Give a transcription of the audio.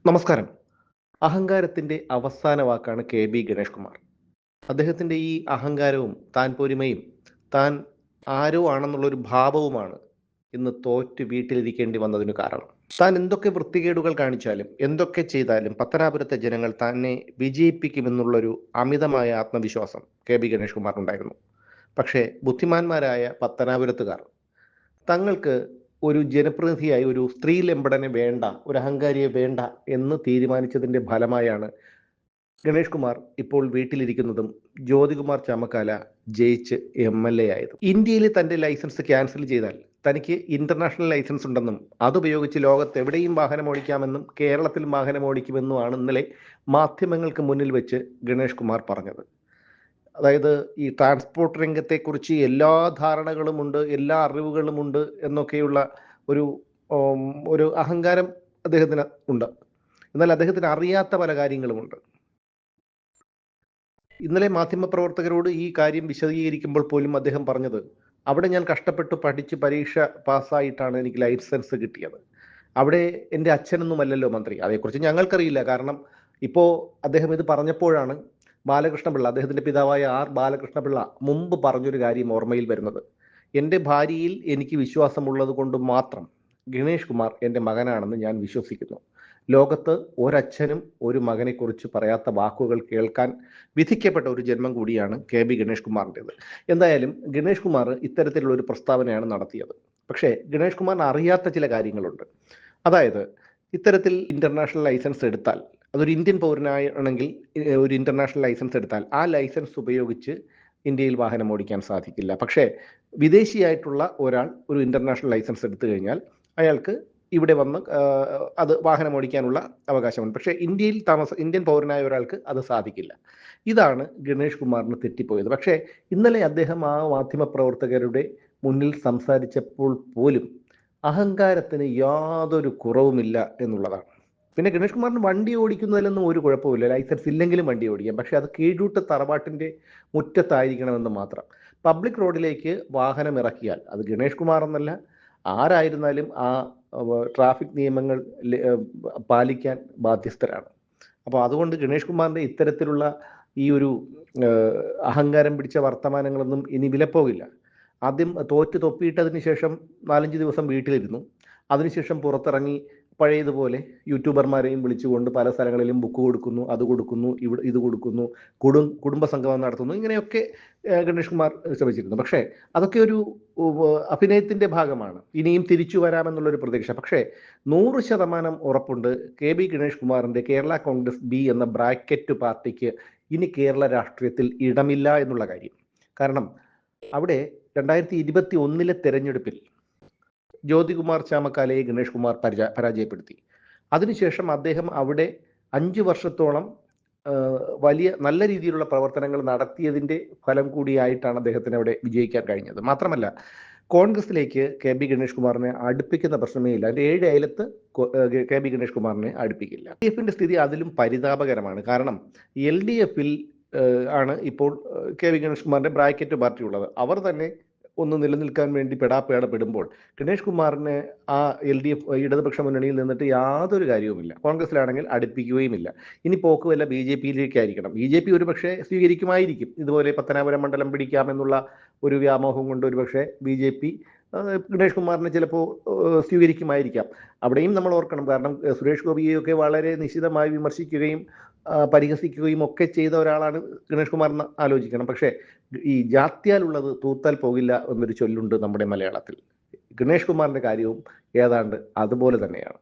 നമസ്കാരം. അഹങ്കാരത്തിന്റെ അവസാന വാക്കാണ് കെ.ബി. ഗണേഷ് കുമാർ. അദ്ദേഹത്തിന്റെ ഈ അഹങ്കാരവും താൻ പൊരുമയും താൻ ആരോ ആണെന്നുള്ളൊരു ഭാവവുമാണ് ഇന്ന് തോറ്റ് വീട്ടിലിരിക്കേണ്ടി വന്നതിന് കാരണം. താൻ എന്തൊക്കെ വൃത്തികേടുകൾ കാണിച്ചാലും എന്തൊക്കെ ചെയ്താലും പത്തനാപുരത്തെ ജനങ്ങൾ തന്നെ വിജയിപ്പിക്കുമെന്നുള്ളൊരു അമിതമായ ആത്മവിശ്വാസം കെ.ബി. ഗണേഷ് കുമാറിനുണ്ടായിരുന്നു. പക്ഷേ ബുദ്ധിമാന്മാരായ പത്തനാപുരത്തുകാർ തങ്ങൾക്ക് ഒരു ജനപ്രതിനിധിയായി ഒരു സ്ത്രീലെമ്പടനെ വേണ്ട, ഒരു അഹങ്കാരിയെ വേണ്ട എന്ന് തീരുമാനിച്ചതിന്റെ ഫലമായാണ് ഗണേഷ് കുമാർ ഇപ്പോൾ വീട്ടിലിരിക്കുന്നതും ജ്യോതികുമാർ ചാമക്കാല ജയിച്ച് എം.എൽ.എ ആയതും. ഇന്ത്യയിൽ തന്റെ ലൈസൻസ് ക്യാൻസൽ ചെയ്താൽ തനിക്ക് ഇന്റർനാഷണൽ ലൈസൻസ് ഉണ്ടെന്നും അതുപയോഗിച്ച് ലോകത്ത് എവിടെയും വാഹനം ഓടിക്കാമെന്നും കേരളത്തിൽ വാഹനം ഓടിക്കുമെന്നുമാണ് ഇന്നലെ മാധ്യമങ്ങൾക്ക് മുന്നിൽ വെച്ച് ഗണേഷ് കുമാർ പറഞ്ഞത്. അതായത് ഈ ട്രാൻസ്പോർട്ട് രംഗത്തെക്കുറിച്ച് എല്ലാ ധാരണകളുമുണ്ട്, എല്ലാ അറിവുകളുമുണ്ട് എന്നൊക്കെയുള്ള ഒരു ഉം, ഒരു അഹങ്കാരം അദ്ദേഹത്തിന് ഉണ്ട്. എന്നാൽ അദ്ദേഹത്തിന് അറിയാത്ത പല കാര്യങ്ങളുമുണ്ട്. ഇന്നലെ മാധ്യമപ്രവർത്തകരോട് ഈ കാര്യം വിശദീകരിക്കുമ്പോൾ പോലും അദ്ദേഹം പറഞ്ഞത്, അവിടെ ഞാൻ കഷ്ടപ്പെട്ട് പഠിച്ച് പരീക്ഷ പാസ്സായിട്ടാണ് എനിക്ക് ലൈസൻസ് കിട്ടിയത്. അവിടെ എൻ്റെ അച്ഛനൊന്നുമല്ലല്ലോ മന്ത്രി. അതേക്കുറിച്ച് ഞങ്ങൾക്കറിയില്ല. കാരണം ഇപ്പോൾ അദ്ദേഹം ഇത് പറഞ്ഞപ്പോഴാണ് ബാലകൃഷ്ണപിള്ള, അദ്ദേഹത്തിൻ്റെ പിതാവായ ആർ ബാലകൃഷ്ണപിള്ള മുമ്പ് പറഞ്ഞൊരു കാര്യം ഓർമ്മയിൽ വരുന്നത്. എൻ്റെ ഭാര്യയിൽ എനിക്ക് വിശ്വാസമുള്ളത് കൊണ്ട് മാത്രം ഗണേഷ് കുമാർ എൻ്റെ മകനാണെന്ന് ഞാൻ വിശ്വസിക്കുന്നു. ലോകത്ത് ഒരച്ഛനും ഒരു മകനെക്കുറിച്ച് പറയാത്ത വാക്കുകൾ കേൾക്കാൻ വിധിക്കപ്പെട്ട ഒരു ജന്മം കൂടിയാണ് കെ.ബി. ഗണേഷ് കുമാറിൻ്റെത്. എന്തായാലും ഗണേഷ് കുമാർ ഇത്തരത്തിലുള്ള ഒരു പ്രസ്താവനയാണ് നടത്തിയത്. പക്ഷേ ഗണേഷ് കുമാറിന് അറിയാത്ത ചില കാര്യങ്ങളുണ്ട്. അതായത് ഇത്തരത്തിൽ ഇന്റർനാഷണൽ ലൈസൻസ് എടുത്താൽ, അതൊരു ഇന്ത്യൻ പൗരനാണെങ്കിൽ ഒരു ഇന്റർനാഷണൽ ലൈസൻസ് എടുത്താൽ ആ ലൈസൻസ് ഉപയോഗിച്ച് ഇന്ത്യയിൽ വാഹനം ഓടിക്കാൻ സാധിക്കില്ല. പക്ഷേ വിദേശിയായിട്ടുള്ള ഒരാൾ ഒരു ഇന്റർനാഷണൽ ലൈസൻസ് എടുത്തു കഴിഞ്ഞാൽ അയാൾക്ക് ഇവിടെ വന്ന് അത് വാഹനം ഓടിക്കാനുള്ള അവകാശമുണ്ട്. പക്ഷേ ഇന്ത്യൻ പൗരനായ ഒരാൾക്ക് അത് സാധിക്കില്ല. ഇതാണ് ഗണേഷ് കുമാറിന് തെറ്റിപ്പോയത്. പക്ഷേ ഇന്നലെ അദ്ദേഹം ആ മാധ്യമപ്രവർത്തകരുടെ മുന്നിൽ സംസാരിച്ചപ്പോൾ പോലും അഹങ്കാരത്തിന് യാതൊരു കുറവുമില്ല എന്നുള്ളതാണ്. പിന്നെ ഗണേഷ് കുമാറിന് വണ്ടി ഓടിക്കുന്നതിലൊന്നും ഒരു കുഴപ്പമില്ല. ലൈസൻസ് ഇല്ലെങ്കിലും വണ്ടി ഓടിക്കാം. പക്ഷേ അത് കീഴൂട്ട് തറവാട്ടിൻ്റെ മുറ്റത്തായിരിക്കണമെന്ന് മാത്രം. പബ്ലിക് റോഡിലേക്ക് വാഹനം ഇറക്കിയാൽ അത് ഗണേഷ് കുമാർ എന്നല്ല, ആരായിരുന്നാലും ആ ട്രാഫിക് നിയമങ്ങൾ പാലിക്കാൻ ബാധ്യസ്ഥരാണ്. അപ്പോൾ അതുകൊണ്ട് ഗണേഷ് കുമാറിൻ്റെ ഇത്തരത്തിലുള്ള ഈ ഒരു അഹങ്കാരം പിടിച്ച വർത്തമാനങ്ങളൊന്നും ഇനി വിലപ്പോകില്ല. ആദ്യം തോറ്റ് തൊപ്പിയിട്ടതിന് ശേഷം 4-5 ദിവസം വീട്ടിലിരുന്നു. അതിനുശേഷം പുറത്തിറങ്ങി പഴയതുപോലെ യൂട്യൂബർമാരെയും വിളിച്ചുകൊണ്ട് പല സ്ഥലങ്ങളിലും ബുക്ക് കൊടുക്കുന്നു, അത് കൊടുക്കുന്നു, ഇത് കൊടുക്കുന്നു, കുടുംബ സംഗമം നടത്തുന്നു. ഇങ്ങനെയൊക്കെ ഗണേഷ് കുമാർ ശ്രമിച്ചിരുന്നു. പക്ഷേ അതൊക്കെ ഒരു അഭിനയത്തിൻ്റെ ഭാഗമാണ്. ഇനിയും തിരിച്ചു വരാമെന്നുള്ളൊരു പ്രതീക്ഷ. പക്ഷേ 100% ഉറപ്പുണ്ട്, കെ.ബി. ഗണേഷ് കുമാറിൻ്റെ കേരള കോൺഗ്രസ് ബി എന്ന ബ്രാക്കറ്റ് പാർട്ടിക്ക് ഇനി കേരള രാഷ്ട്രീയത്തിൽ ഇടമില്ല എന്നുള്ള കാര്യം. കാരണം അവിടെ 2021 തെരഞ്ഞെടുപ്പിൽ ജ്യോതികുമാർ ചാമക്കാലയെ ഗണേഷ് കുമാർ പരാജയപ്പെടുത്തി. അതിനുശേഷം അദ്ദേഹം അവിടെ 5 വർഷത്തോളം വലിയ നല്ല രീതിയിലുള്ള പ്രവർത്തനങ്ങൾ നടത്തിയതിൻ്റെ ഫലം കൂടിയായിട്ടാണ് അദ്ദേഹത്തിന് അവിടെ വിജയിക്കാൻ കഴിഞ്ഞത്. മാത്രമല്ല കോൺഗ്രസിലേക്ക് കെ.ബി. ഗണേഷ് കുമാറിനെ അടുപ്പിക്കുന്ന പ്രശ്നമേ ഇല്ല. അതിൻ്റെ 7 അയലത്ത് കെ.ബി. ഗണേഷ് കുമാറിനെ അടുപ്പിക്കില്ല. എൽ.ഡി.എഫിൻ്റെ സ്ഥിതി അതിലും പരിതാപകരമാണ്. കാരണം എൽ.ഡി.എഫിൽ ആണ് ഇപ്പോൾ കെ.ബി. ഗണേഷ് കുമാറിൻ്റെ ബ്രാക്കറ്റ് പാർട്ടി ഉള്ളത്. അവർ തന്നെ ഒന്ന് നിലനിൽക്കാൻ വേണ്ടി പെടുമ്പോൾ ഗണേഷ് കുമാറിന് ആ എൽ.ഡി.എഫ് ഇടതുപക്ഷ മുന്നണിയിൽ നിന്നിട്ട് യാതൊരു കാര്യവുമില്ല. കോൺഗ്രസിലാണെങ്കിൽ അടുപ്പിക്കുകയുമില്ല. ഇനി പോക്ക് വല്ല ബി.ജെ.പിയിലേക്കായിരിക്കണം. ബി.ജെ.പി ഒരുപക്ഷെ സ്വീകരിക്കുമായിരിക്കും. ഇതുപോലെ പത്തനാപുരം മണ്ഡലം പിടിക്കാമെന്നുള്ള ഒരു വ്യാമോഹം കൊണ്ട് ഒരുപക്ഷെ ബി.ജെ.പി ഗണേഷ് കുമാറിനെ ചിലപ്പോൾ സ്വീകരിക്കുമായിരിക്കാം. അവിടെയും നമ്മൾ ഓർക്കണം. കാരണം സുരേഷ് ഗോപിയെയൊക്കെ വളരെ നിശിതമായി വിമർശിക്കുകയും പരിഹസിക്കുകയും ഒക്കെ ചെയ്ത ഒരാളാണ് ഗണേഷ് കുമാർ എന്ന് ആലോചിക്കണം. പക്ഷേ ഈ ജാത്യാലുള്ളത് തൂത്താൽ പോകില്ല എന്നൊരു ചൊല്ലുണ്ട് നമ്മുടെ മലയാളത്തിൽ. ഗണേഷ് കുമാറിൻ്റെ കാര്യവും ഏതാണ്ട് അതുപോലെ തന്നെയാണ്.